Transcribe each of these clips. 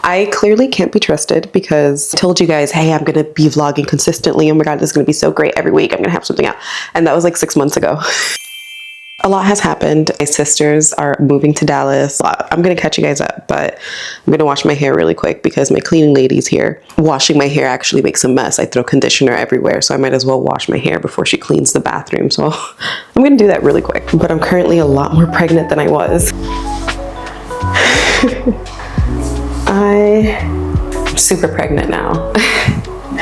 I clearly can't be trusted because I told you guys, hey, I'm gonna be vlogging consistently. Oh my God, this is gonna be so great every week. I'm gonna have something out. And that was like 6 months ago. A lot has happened. My sisters are moving to Dallas. I'm gonna catch you guys up, but I'm gonna wash my hair really quick because my cleaning lady's here. Washing my hair actually makes a mess. I throw conditioner everywhere, so I might as well wash my hair before she cleans the bathroom. So I'm gonna do that really quick. But I'm currently a lot more pregnant than I was. I'm super pregnant now.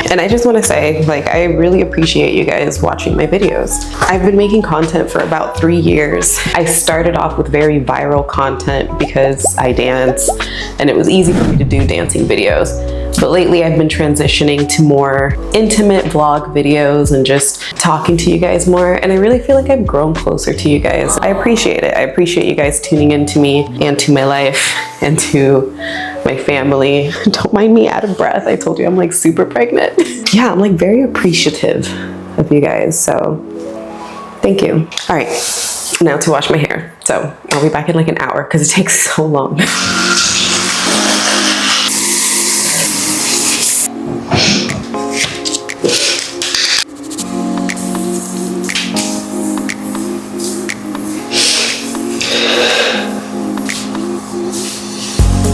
And I just want to say, like, I really appreciate you guys watching my videos. I've been making content for about 3 years. I started off with very viral content because I dance and it was easy for me to do dancing videos. But lately I've been transitioning to more intimate vlog videos and just talking to you guys more. And I really feel like I've grown closer to you guys. I appreciate it. I appreciate you guys tuning in to me and to my life and to my family. Don't mind me out of breath. I told you I'm like super pregnant. Yeah, I'm like very appreciative of you guys. So thank you. All right, now to wash my hair. So I'll be back in like an hour because it takes so long.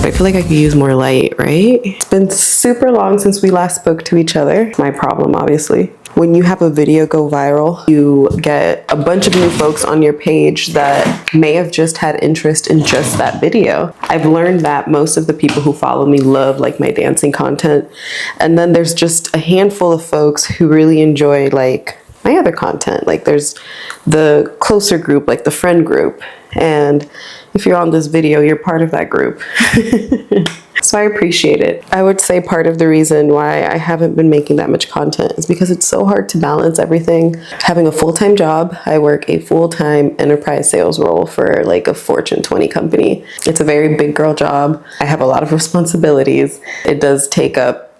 I feel like I could use more light, right? It's been super long since we last spoke to each other. My problem, obviously. When you have a video go viral, you get a bunch of new folks on your page that may have just had interest in just that video. I've learned that most of the people who follow me love like my dancing content. And then there's just a handful of folks who really enjoy like my other content. Like there's the closer group, like the friend group. And if you're on this video, you're part of that group. So I appreciate it. I would say part of the reason why I haven't been making that much content is because it's so hard to balance everything. Having a full-time job, I work a full-time enterprise sales role for like a Fortune 20 company. It's a very big girl job. I have a lot of responsibilities. It does take up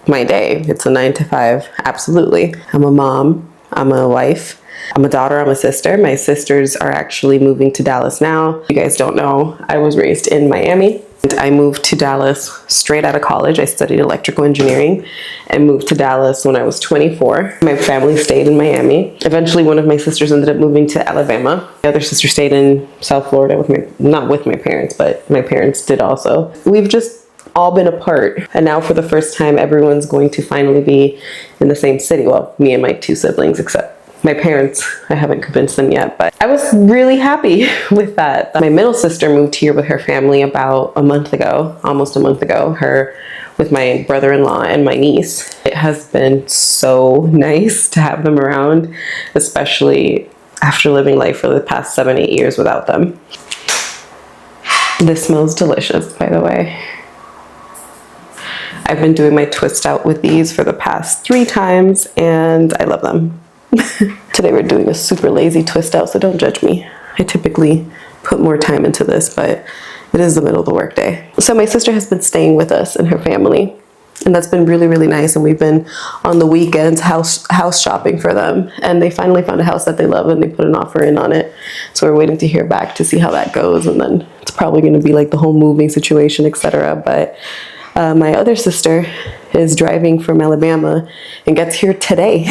my day. It's a 9 to 5, absolutely. I'm a mom, I'm a wife. I'm a daughter, I'm a sister. My sisters are actually moving to Dallas now. You guys don't know, I was raised in Miami. I moved to Dallas straight out of college. I studied electrical engineering and moved to Dallas when I was 24. My family stayed in Miami. Eventually, one of my sisters ended up moving to Alabama. The other sister stayed in South Florida with not with my parents, but my parents did also. We've just all been apart. And now for the first time, everyone's going to finally be in the same city. Well, me and my 2 siblings, except my parents, I haven't convinced them yet, but I was really happy with that. My middle sister moved here with her family about a month ago, almost a month ago, with my brother-in-law and my niece. It has been so nice to have them around, especially after living life for the past 7-8 years without them. This smells delicious, by the way. I've been doing my twist out with these for the past 3 times and I love them. Today we're doing a super lazy twist out, so don't judge me. I typically put more time into this, but it is the middle of the workday. So my sister has been staying with us and her family, and that's been really, really nice. And we've been on the weekends house shopping for them, and they finally found a house that they love and they put an offer in on it. So we're waiting to hear back to see how that goes, and then it's probably going to be like the whole moving situation, etc. But my other sister is driving from Alabama and gets here today.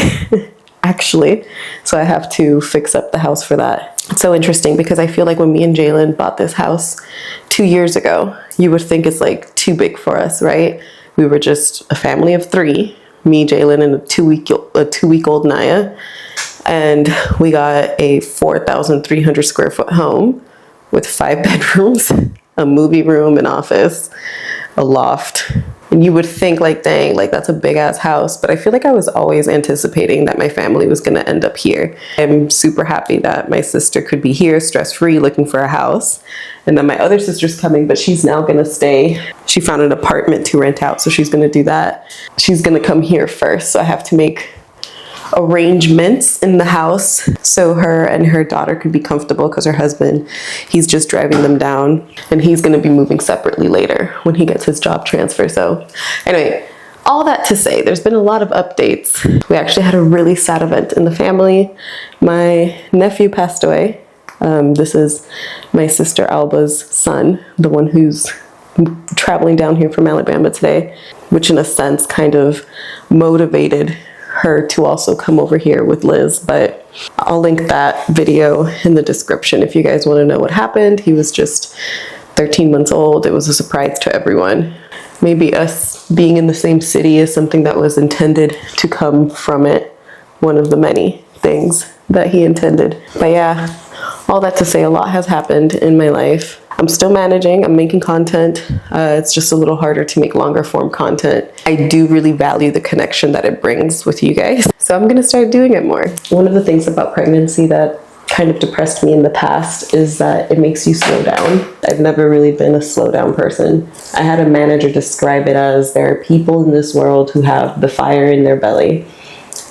Actually, so I have to fix up the house for that. It's so interesting because I feel like when me and Jalen bought this house 2 years ago, you would think it's like too big for us, right? We were just a family of 3, me, Jalen, and a two-week-old Naya, and we got a 4,300 square foot home with 5 bedrooms, a movie room, an office, a loft. And you would think like, dang, like that's a big ass house. But I feel like I was always anticipating that my family was going to end up here. I'm super happy that my sister could be here stress-free looking for a house. And then my other sister's coming, but she's now going to stay. She found an apartment to rent out, so she's going to do that. She's going to come here first. So I have to make arrangements in the house so her and her daughter could be comfortable because her husband, he's just driving them down and he's going to be moving separately later when he gets his job transfer. So anyway, all that to say, there's been a lot of updates. We actually had a really sad event in the family. My nephew passed away. This is my sister Alba's son, the one who's traveling down here from Alabama today, which in a sense kind of motivated her to also come over here with Liz. But I'll link that video in the description if you guys want to know what happened. He was just 13 months old. It was a surprise to everyone. Maybe us being in the same city is something that was intended to come from it. One of the many things that he intended. But yeah, all that to say, a lot has happened in my life. I'm still managing, I'm making content. It's just a little harder to make longer form content. I do really value the connection that it brings with you guys. So I'm gonna start doing it more. One of the things about pregnancy that kind of depressed me in the past is that it makes you slow down. I've never really been a slow down person. I had a manager describe it as there are people in this world who have the fire in their belly.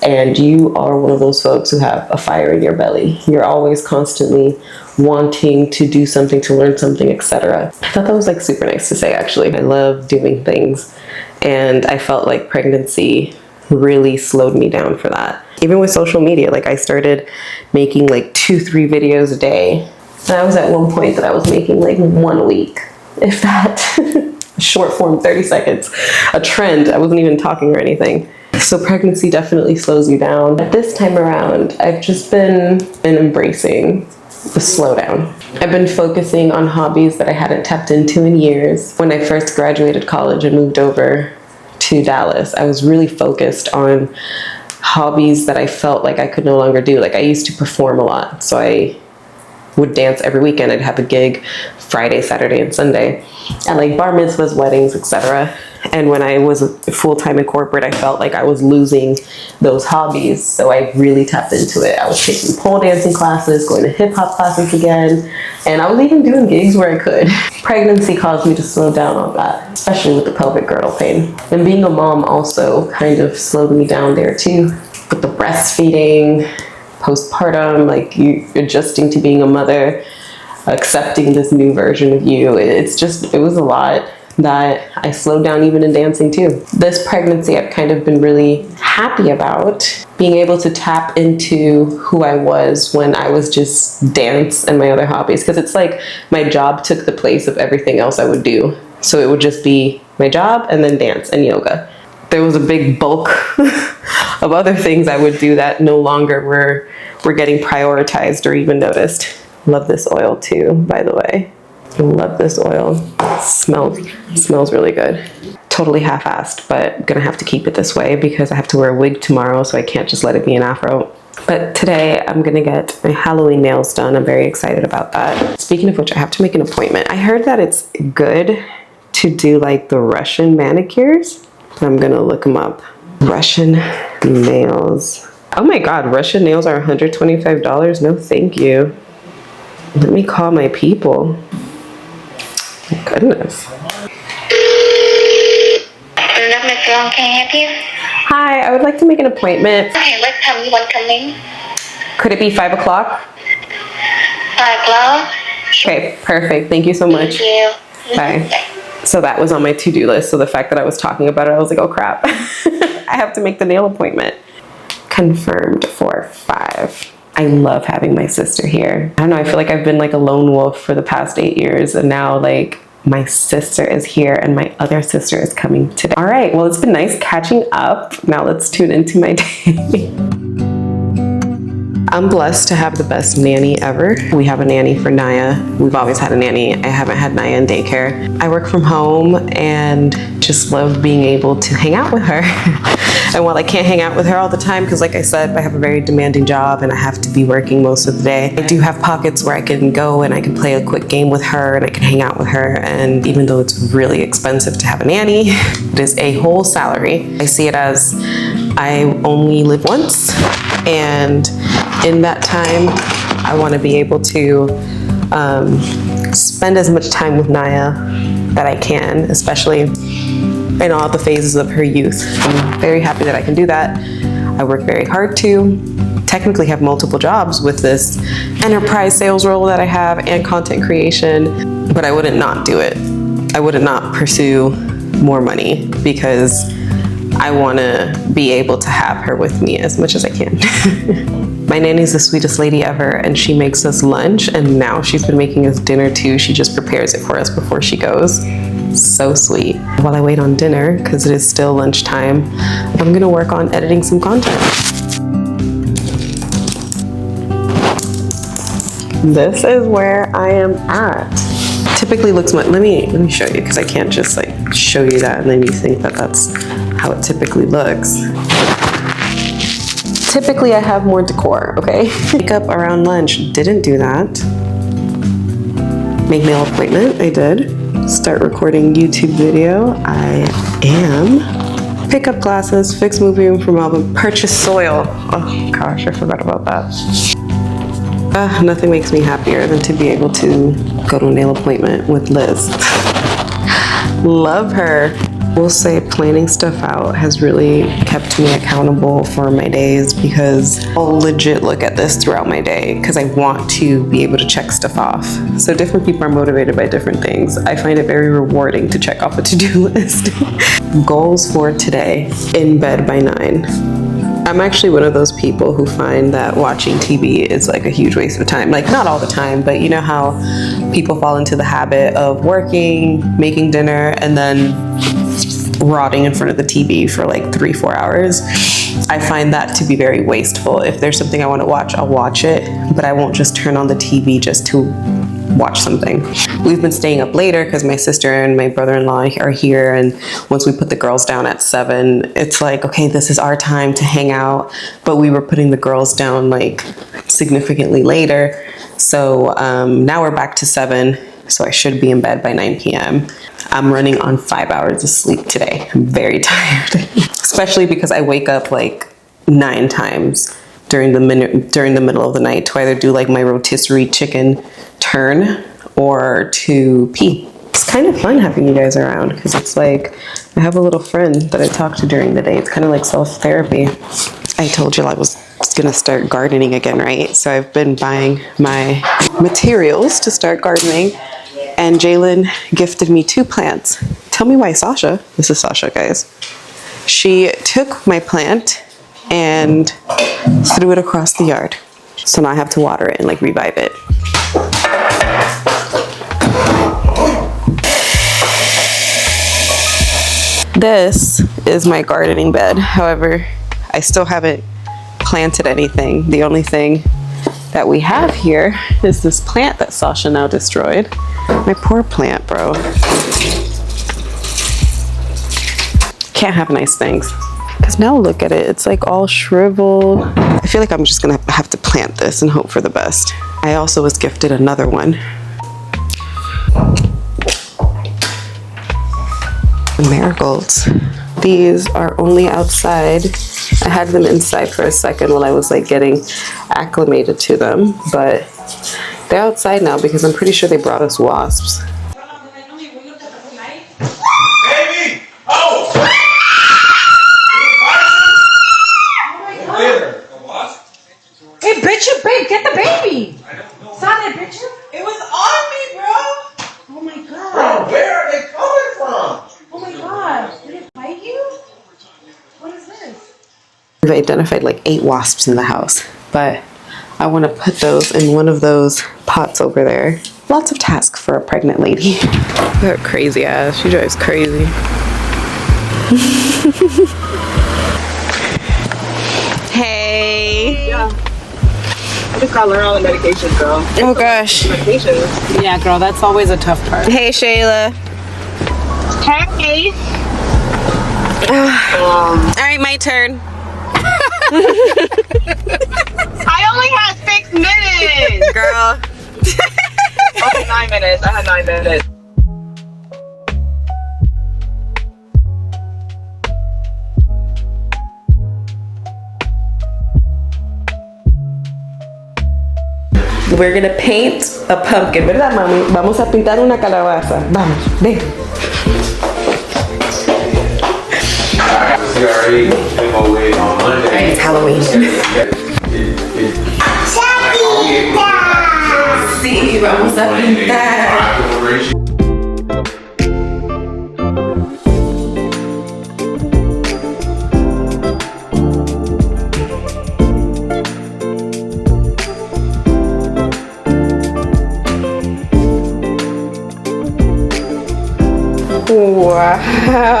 And you are one of those folks who have a fire in your belly. You're always constantly wanting to do something, to learn something, etc. I thought that was like super nice to say, actually. I love doing things. And I felt like pregnancy really slowed me down for that. Even with social media, like I started making like 2-3 videos a day. And I was at one point that I was making like 1 a week, if that. Short form, 30 seconds, a trend. I wasn't even talking or anything. So pregnancy definitely slows you down. But this time around, I've just been embracing the slowdown. I've been focusing on hobbies that I hadn't tapped into in years. When I first graduated college and moved over to Dallas, I was really focused on hobbies that I felt like I could no longer do. Like I used to perform a lot, so I would dance every weekend. I'd have a gig Friday, Saturday, and Sunday at like bar mitzvahs, weddings, etc. And when I was full-time in corporate, I felt like I was losing those hobbies. So I really tapped into it. I was taking pole dancing classes, going to hip hop classes again. And I was even doing gigs where I could. Pregnancy caused me to slow down on that, especially with the pelvic girdle pain. And being a mom also kind of slowed me down there too. With the breastfeeding, postpartum, like you adjusting to being a mother, accepting this new version of you. It was a lot that I slowed down even in dancing too. This pregnancy I've kind of been really happy about, being able to tap into who I was when I was just dance and my other hobbies, because it's like my job took the place of everything else I would do. So it would just be my job and then dance and yoga. There was a big bulk of other things I would do that no longer were getting prioritized or even noticed. Love this oil too, by the way. Love this oil. Smells really good. Totally half-assed, but I'm gonna have to keep it this way because I have to wear a wig tomorrow, so I can't just let it be an afro. But today I'm gonna get my Halloween nails done. I'm very excited about that. Speaking of which, I have to make an appointment. I heard that it's good to do like the Russian manicures. I'm gonna look them up. Russian nails. Oh my God, Russian nails are $125. No, thank you. Let me call my people. Goodness. Can I help you? Hi, I would like to make an appointment. Okay, what time you want to come in? Could it be 5 o'clock? 5 o'clock? Okay, perfect. Thank you so much. Thank you. Bye. So that was on my to-do list. So the fact that I was talking about it, I was like, oh crap. I have to make the nail appointment. Confirmed for 5. I love having my sister here. I don't know, I feel like I've been like a lone wolf for the past 8 years, and now like my sister is here and my other sister is coming today. All right, well, it's been nice catching up. Now let's tune into my day. I'm blessed to have the best nanny ever. We have a nanny for Naya. We've always had a nanny. I haven't had Naya in daycare. I work from home and just love being able to hang out with her. And while I can't hang out with her all the time, because like I said, I have a very demanding job and I have to be working most of the day, I do have pockets where I can go and I can play a quick game with her and I can hang out with her. And even though it's really expensive to have a nanny, it is a whole salary. I see it as I only live once, and in that time, I want to be able to spend as much time with Naya that I can, especially in all the phases of her youth. I'm very happy that I can do that. I work very hard to technically have multiple jobs with this enterprise sales role that I have and content creation, but I wouldn't not do it. I would not pursue more money because I want to be able to have her with me as much as I can. My nanny's the sweetest lady ever, and she makes us lunch, and now she's been making us dinner too. She just prepares it for us before she goes. So sweet. While I wait on dinner, because it is still lunchtime, I'm gonna work on editing some content. This is where I am at. Typically looks much, let me show you, because I can't just like show you that and then you think that that's how it typically looks. Typically I have more decor, okay? Wake up around lunch, didn't do that. Make nail appointment, I did. Start recording YouTube video, I am. Pick up glasses, fix movie room from album, purchase soil. Oh gosh, I forgot about that. Nothing makes me happier than to be able to go to a nail appointment with Liz. Love her. We'll say planning stuff out has really kept me accountable for my days, because I'll legit look at this throughout my day because I want to be able to check stuff off. So different people are motivated by different things. I find it very rewarding to check off a to-do list. Goals for today: in bed by 9. I'm actually one of those people who find that watching TV is like a huge waste of time. Like, not all the time, but you know how people fall into the habit of working, making dinner, and then rotting in front of the TV for like 3-4 hours. I find that to be very wasteful. If there's something I want to watch, I'll watch it, but I won't just turn on the TV just to watch something. We've been staying up later because my sister and my brother-in-law are here, and once we put the girls down at 7, it's like, okay, this is our time to hang out, but we were putting the girls down like significantly later. So now we're back to 7, so I should be in bed by 9 p.m. I'm running on 5 hours of sleep today. I'm very tired, especially because I wake up like 9 times during the middle of the night to either do like my rotisserie chicken turn or to pee. It's kind of fun having you guys around because it's like I have a little friend that I talk to during the day. It's kind of like self-therapy. I told you I was gonna start gardening again, right? So I've been buying my materials to start gardening, and Jalen gifted me 2 plants. Tell me why Sasha, this is Sasha, guys. She took my plant and threw it across the yard. So now I have to water it and like revive it. This is my gardening bed. However, I still haven't planted anything. The only thing that we have here is this plant that Sasha now destroyed. My poor plant, bro. Can't have nice things. Because now look at it, it's like all shriveled. I feel like I'm just gonna have to plant this and hope for the best. I also was gifted another one. Marigolds. These are only outside. I had them inside for a second while I was like getting acclimated to them, but they're outside now because I'm pretty sure they brought us wasps. Baby! Oh! Hey, bitch, babe, get the baby! Saw that picture? It was on me, bro! Oh my god. Bro, where are they coming from? Oh my god. Did it bite you? What is this? I've identified like 8 wasps in the house, but I want to put those in one of those pots over there. Lots of tasks for a pregnant lady. That crazy ass, she drives crazy. Hey. Yeah. I just gotta learn all the medications, girl. Oh gosh. Medications. Yeah, girl, that's always a tough part. Hey Shayla. Hey. All right, my turn. I only had 6 minutes. Girl. Okay, 9 minutes. I had 9 minutes. We're gonna paint a pumpkin, ¿verdad, mami? Vamos a pintar una calabaza. Vamos, ven. CRA MOA on Monday. It's Halloween. Sí, vamos a pintar.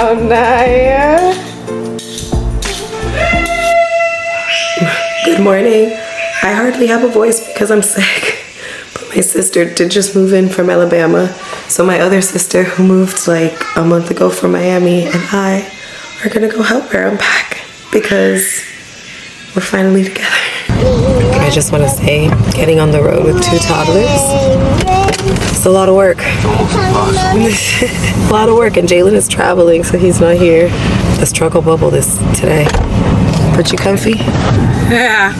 Oh, Naya. Good morning. I hardly have a voice because I'm sick. But my sister did just move in from Alabama. So my other sister who moved like a month ago from Miami and I are gonna go help her unpack because we're finally together. I just want to say, getting on the road with 2 toddlers, it's a lot of work. A lot of work, and Jalen is traveling, so he's not here. The struggle bubble today. But you comfy? Yeah.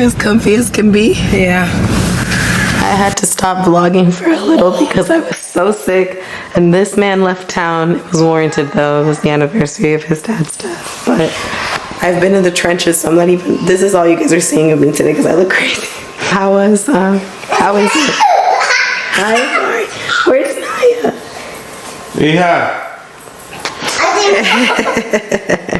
As comfy as can be? Yeah. I had to stop vlogging for a little because I was so sick, and this man left town. It was warranted though. It was the anniversary of his dad's death. But I've been in the trenches, so I'm not even, this is all you guys are seeing of me today because I look crazy. How is it? Hi, where's Naya? Yeah.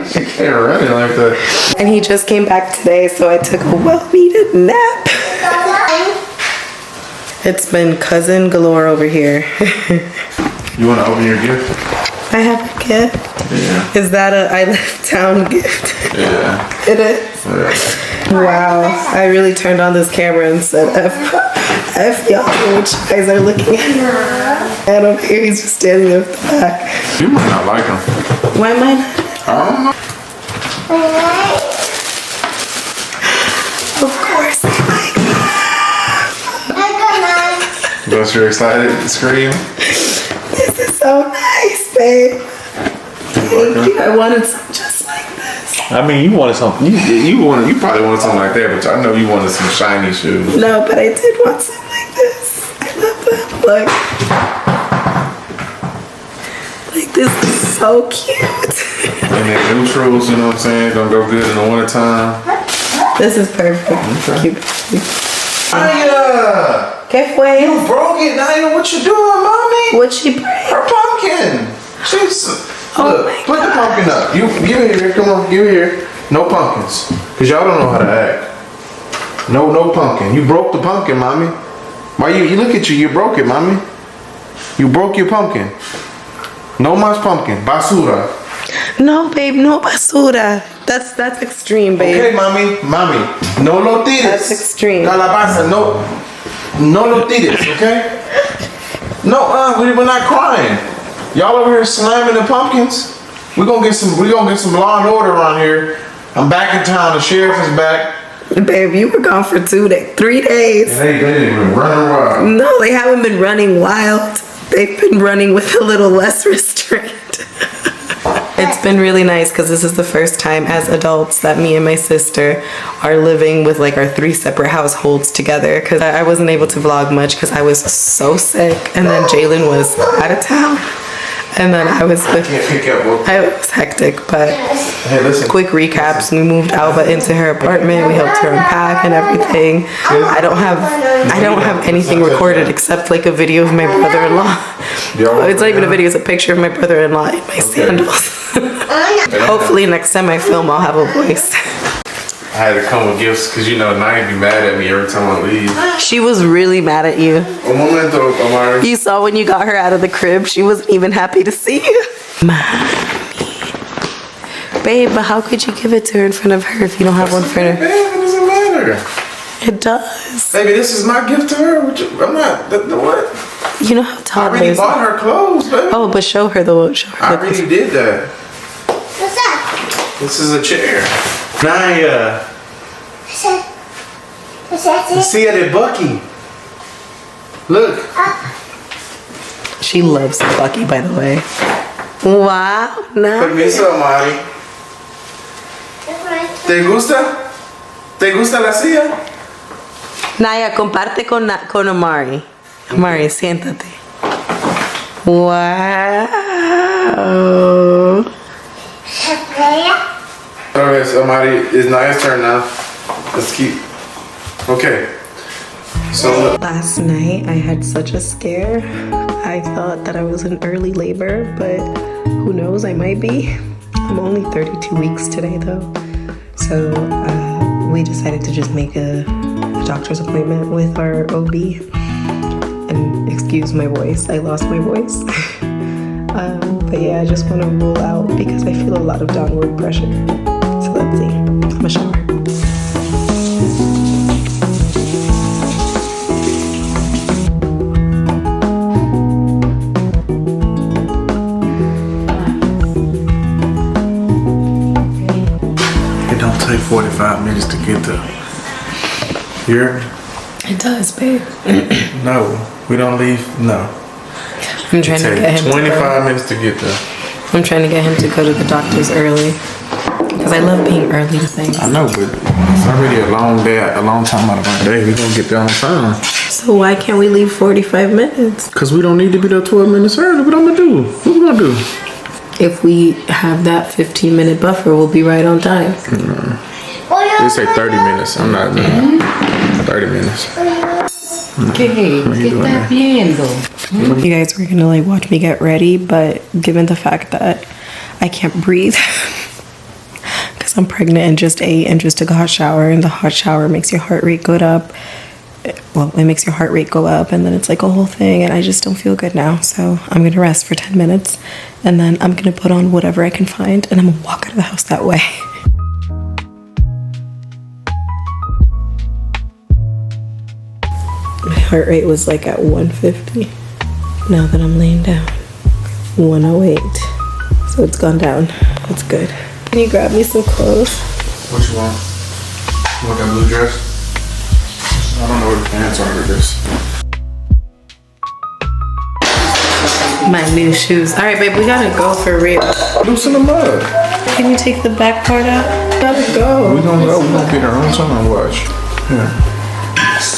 She can't run it like that. And he just came back today, so I took a well-needed nap. It's been cousin galore over here. You want to open your gift? I have a gift. Yeah. Is that a I left town gift? Yeah. It is? Yeah. Wow. I really turned on this camera and said, F y'all, what you guys are looking at. And over here, he's just standing there with the back. You might not like him. Why am I not? I don't know. Of course I like that. But you're excited to scream? This is so nice, babe. Thank you. I wanted some just like this. I mean, you wanted something. You probably wanted something like that, but I know you wanted some shiny shoes. No, but I did want something like this. I love them. Look. Like, this is so cute. And then neutrals, you know what I'm saying? Gonna go good in the wintertime. This is perfect. Okay. Cute. Naya! ¿Qué fue? You broke it, Naya. What you doing, mommy? What'd she break? Her pumpkin. She's. Oh Look, my put the pumpkin up. You give it here. Come on, give it here. No pumpkins, cause y'all don't know how to act. No pumpkin. You broke the pumpkin, mommy. Why you look at you? You broke it, mommy. You broke your pumpkin. No más pumpkin. Basura. No, babe, no basura. That's extreme, babe. Okay, mommy. No lo tires. That's extreme. Calabaza. No lo tires. Okay. No, we're not crying. Y'all over here slamming the pumpkins. We're gonna get some law and order around here. I'm back in town. The sheriff is back. Babe, you were gone for 3 days. They didn't even run wild. No, they haven't been running wild. They've been running with a little less restraint. It's been really nice because this is the first time as adults that me and my sister are living with like our 3 separate households together, because I wasn't able to vlog much because I was so sick, and then Jalen was out of town, and then I was with, Can't pick up. Well, it was hectic, but hey, listen. quick recaps. We moved Alba into her apartment. We helped her unpack and everything. I don't have anything recorded except like a video of my brother-in-law. It's not even a video, it's a picture of my brother-in-law in my sandals. Hopefully next time I film I'll have a voice. I had to come with gifts because you know Naya be mad at me every time I leave. She was really mad at you. Un momento, Omari. You saw when you got her out of the crib, she wasn't even happy to see you. Mommy. Babe, but how could you give it to her in front of her if you don't have one for her? Babe, it doesn't matter. It does. Baby, this is my gift to her. I'm not. The what? You know how I toddlers. already bought her clothes, baby. Oh, but show her the. Show her I the already did that. What's that? This is a chair. Naya. What's that? See it at Bucky. Look. She loves Bucky, by the way. Wow, nice. Permiso, Omari. ¿Te gusta? ¿Te gusta la silla? Naya, comparte con Amari. Amari, siéntate. Wow. Okay, so Amari, it's Naya's turn now. Let's keep. Okay. So Last night I had such a scare. I thought that I was in early labor, but who knows, I might be. I'm only 32 weeks today though. So we decided to just make a doctor's appointment with our OB. And excuse my voice, I lost my voice. But yeah, I just want to rule out because I feel a lot of downward pressure. So let's see. I'm gonna shower. It don't take 45 minutes to get there. You hear me? It does, babe. No, we don't leave. No. I'm trying to get him. 25 minutes to get there. I'm trying to get him to go to the doctor's early because I love being early to things. I know, but it's already a long day, a long time out of our day. We gonna get there on time. So why can't we leave 45 minutes? Cause we don't need to be there 12 minutes early. What I'm gonna do? What we gonna do? If we have that 15-minute buffer, we'll be right on time. They say 30 minutes. I'm not. 30 minutes. ¿Qué estás viendo? You guys were gonna like watch me get ready, but given the fact that I can't breathe because I'm pregnant and just ate and just took a hot shower, and the hot shower makes your heart rate go up. Well, it makes your heart rate go up, and then it's like a whole thing, and I just don't feel good now. So I'm gonna rest for 10 minutes, and then I'm gonna put on whatever I can find, and I'm gonna walk out of the house that way. My heart rate was like at 150. Now that I'm laying down, 108. So it's gone down. That's good. Can you grab me some clothes? What you want? You want that blue dress? I don't know where the pants are with this. My new shoes. All right, babe, we gotta go for real. Loosen them up. Can you take the back part out? Gotta go. We gonna go. We gonna get our own time. Watch. Yeah.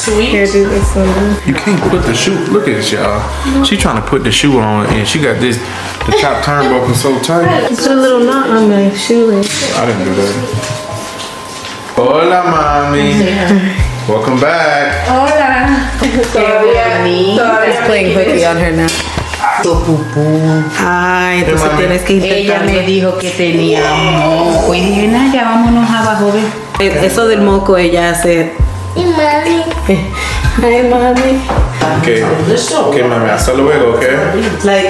Here, do this one. You can't put the shoe. Look at this, y'all. She trying to put the shoe on, and she got this. The top turnbuckle so tight. Put a little knot on my shoelace. I didn't do that. Hola, mommy. Welcome back. He's playing hooky on her now. Ay, entonces tienes que Ella me intentarlo. dijo que tenía moco y dije, Naya, vámonos abajo, ve. Eso del moco ella hace. Ay, mami. Okay, mami, hasta luego, okay?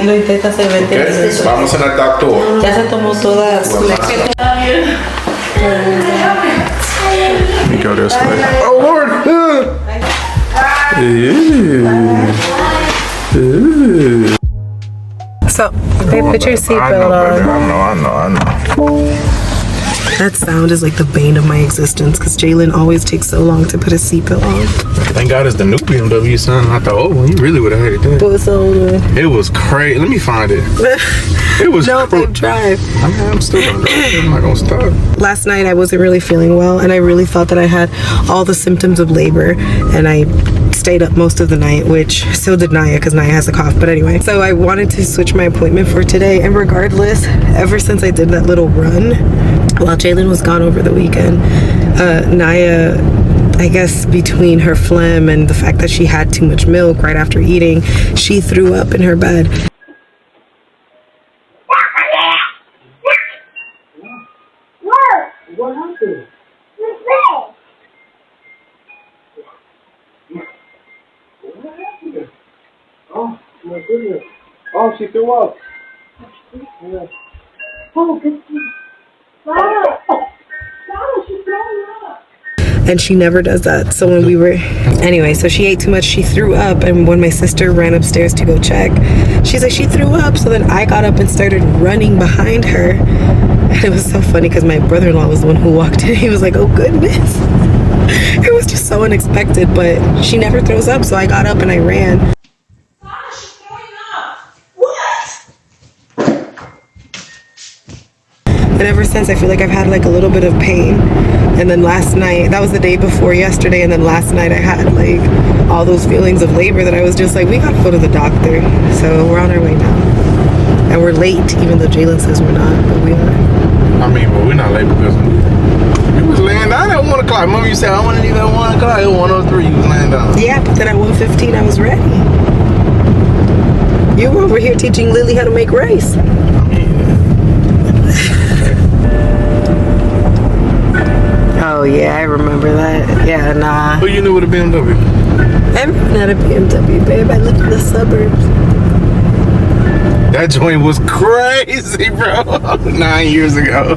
Lo intenta hacer 20 Okay, veces. vamos al doctor. Ya se tomó toda su lección. Let me go this way. Oh, Lord! So, babe, put your seatbelt on. I know. That sound is like the bane of my existence because Jalen always takes so long to put his seatbelt on. Thank God it's the new BMW, son. I thought, oh, you really would have had it then. What was the old one? It was crazy. Let me find it. It was No, babe, drive. I'm still gonna drive. I'm not gonna stop. Last night I wasn't really feeling well and I really thought that I had all the symptoms of labor, and I stayed up most of the night, which so did Naya because Naya has a cough. But anyway, so I wanted to switch my appointment for today, and regardless, ever since I did that little run while Jalen was gone over the weekend, Naya, I guess between her phlegm and the fact that she had too much milk right after eating, she threw up in her bed. What happened? What happened? Oh, my goodness. Oh, she threw up. Yeah. Oh, good. Mama! Mama, she's throwing up. And she never does that. So when we were, anyway, so she ate too much, she threw up, and when my sister ran upstairs to go check, she's like, she threw up. So then I got up and started running behind her. And it was so funny because my brother-in-law was the one who walked in. He was like, oh goodness. It was just so unexpected, but she never throws up, so I got up and I ran. She's throwing up. What? And ever since, I feel like I've had like a little bit of pain. And then last night, that was the day before yesterday, and then last night I had like all those feelings of labor that I was just like, we gotta go to the doctor. So we're on our way now. And we're late, even though Jalen says we're not, but we are. I mean, but we're not late because you was laying down at 1 o'clock. Remember you said, I want to leave at 1 o'clock. It was 1:03. You was laying down. Yeah, but then at 1:15 I was ready. You were over here teaching Lily how to make rice. Oh yeah, I remember that. Yeah, nah. Who you knew with a BMW? Everyone had a BMW, babe. I lived in the suburbs. That joint was crazy, bro. 9 years ago.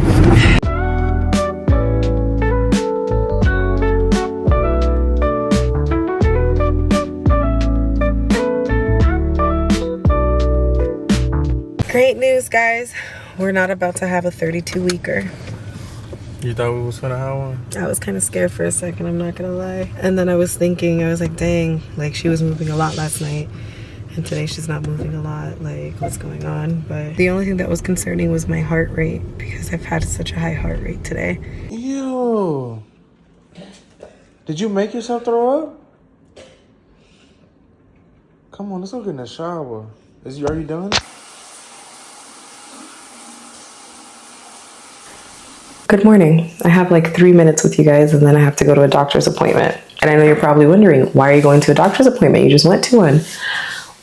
Great news, guys. We're not about to have a 32-weeker. You thought we was finna have one? I was kind of scared for a second, I'm not gonna lie. And then I was thinking, I was like, dang, like she was moving a lot last night. And today she's not moving a lot, like what's going on? But the only thing that was concerning was my heart rate because I've had such a high heart rate today. Ew. Did you make yourself throw up? Come on, let's go get in the shower. Are you done? Good morning. I have like 3 minutes with you guys and then I have to go to a doctor's appointment. And I know you're probably wondering, why are you going to a doctor's appointment? You just went to one.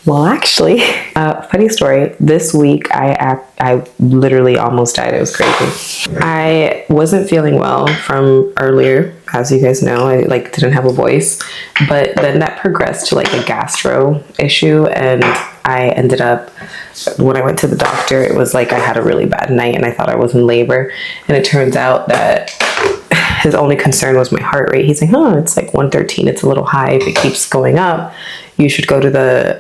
Well, actually, funny story. This week, I literally almost died. It was crazy. I wasn't feeling well from earlier, as you guys know. I like didn't have a voice, but then that progressed to like a gastro issue, and I ended up, when I went to the doctor, it was like I had a really bad night, and I thought I was in labor, and it turns out that his only concern was my heart rate. He's like, oh, it's like 113. It's a little high. If it keeps going up, you should go to a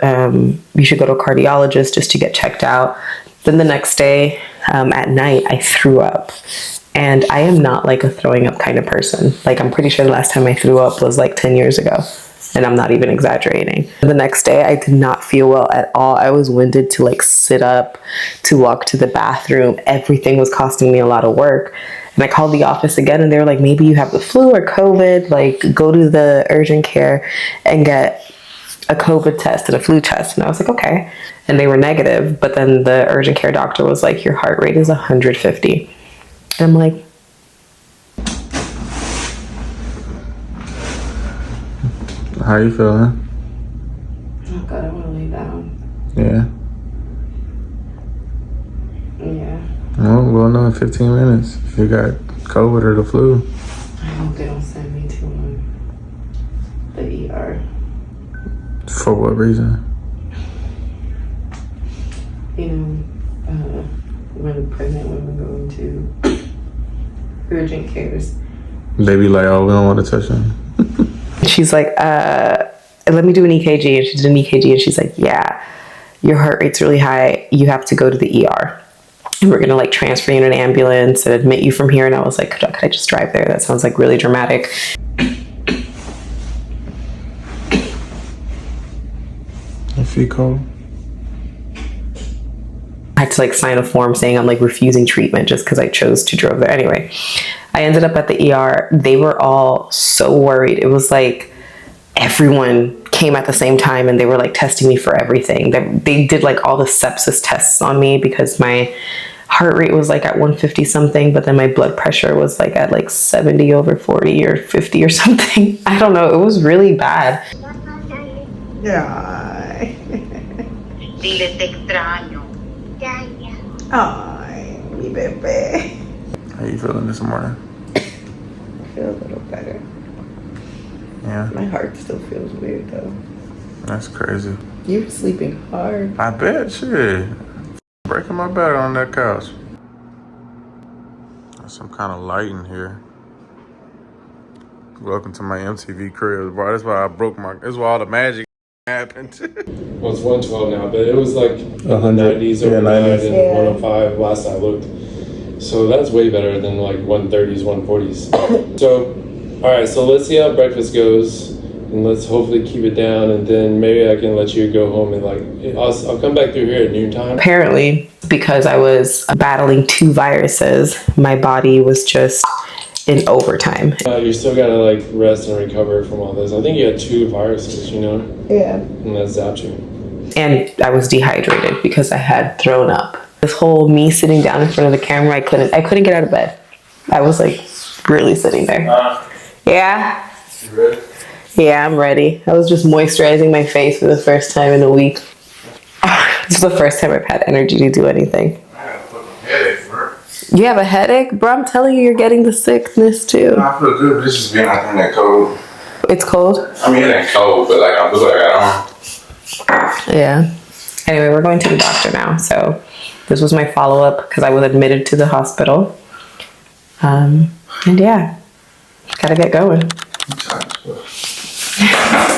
cardiologist just to get checked out. Then the next day at night, I threw up. And I am not like a throwing up kind of person. Like I'm pretty sure the last time I threw up was like 10 years ago. And I'm not even exaggerating. The next day, I did not feel well at all. I was winded to like sit up, to walk to the bathroom. Everything was costing me a lot of work. And I called the office again and they were like, maybe you have the flu or COVID, like go to the urgent care and get a COVID test and a flu test. And I was like, okay. And they were negative. But then the urgent care doctor was like, your heart rate is 150. And I'm like, How you feeling? oh God, I want to lay down. Yeah. Yeah. Well, we'll know in 15 minutes if you got COVID or the flu. I hope they don't send me to the ER. For what reason? You know, when pregnant women go into urgent cares. They be like, oh, we don't want to touch them. She's like, let me do an EKG. And she did an EKG and she's like, yeah, your heart rate's really high. You have to go to the ER. And we're going to like transfer you in an ambulance and admit you from here. And I was like, could I just drive there? That sounds like really dramatic. Your feet cold? I had to like sign a form saying I'm like refusing treatment just because I chose to drive there. Anyway, I ended up at the ER. They were all so worried. It was like everyone came at the same time and they were like testing me for everything. They did like all the sepsis tests on me because my heart rate was like at 150 something, but then my blood pressure was like at like 70 over 40 or 50 or something. I don't know. It was really bad. Ay. Dile te extraño. Ay, mi bebé. How you feeling this morning? I feel a little better. Yeah, My heart still feels weird though. that's crazy. You were sleeping hard. I bet, shit. Breaking my back on that couch. There's some kind of light in here. Welcome to my MTV crib, bro. That's why I broke my. That's why all the magic happened. Well, it's 112 now, but it was like 100. 90s Yeah, overnight 90s. and 105 last I looked. So that's way better than like 130s, 140s. So, all right, so let's see how breakfast goes, and let's hopefully keep it down, and then maybe I can let you go home and like, I'll come back through here at noontime. Apparently, because I was battling 2 viruses, my body was just in overtime. You still gotta like rest and recover from all this. I think you had 2 viruses, you know? Yeah. And that zapped you. And I was dehydrated because I had thrown up. This whole me sitting down in front of the camera, I couldn't get out of bed. I was like really sitting there. Yeah. You ready? Yeah, I'm ready. I was just moisturizing my face for the first time in a week. This is the first time I've had energy to do anything. I got a fucking headache, bro. You have a headache? Bro, I'm telling you, you're getting the sickness too. I feel good, but it's just being out there in that cold. It's cold? I mean, it ain't cold, but like I feel like I don't. Yeah. Anyway, we're going to the doctor now. So this was my follow-up because I was admitted to the hospital. And yeah, gotta get going. I'm tired.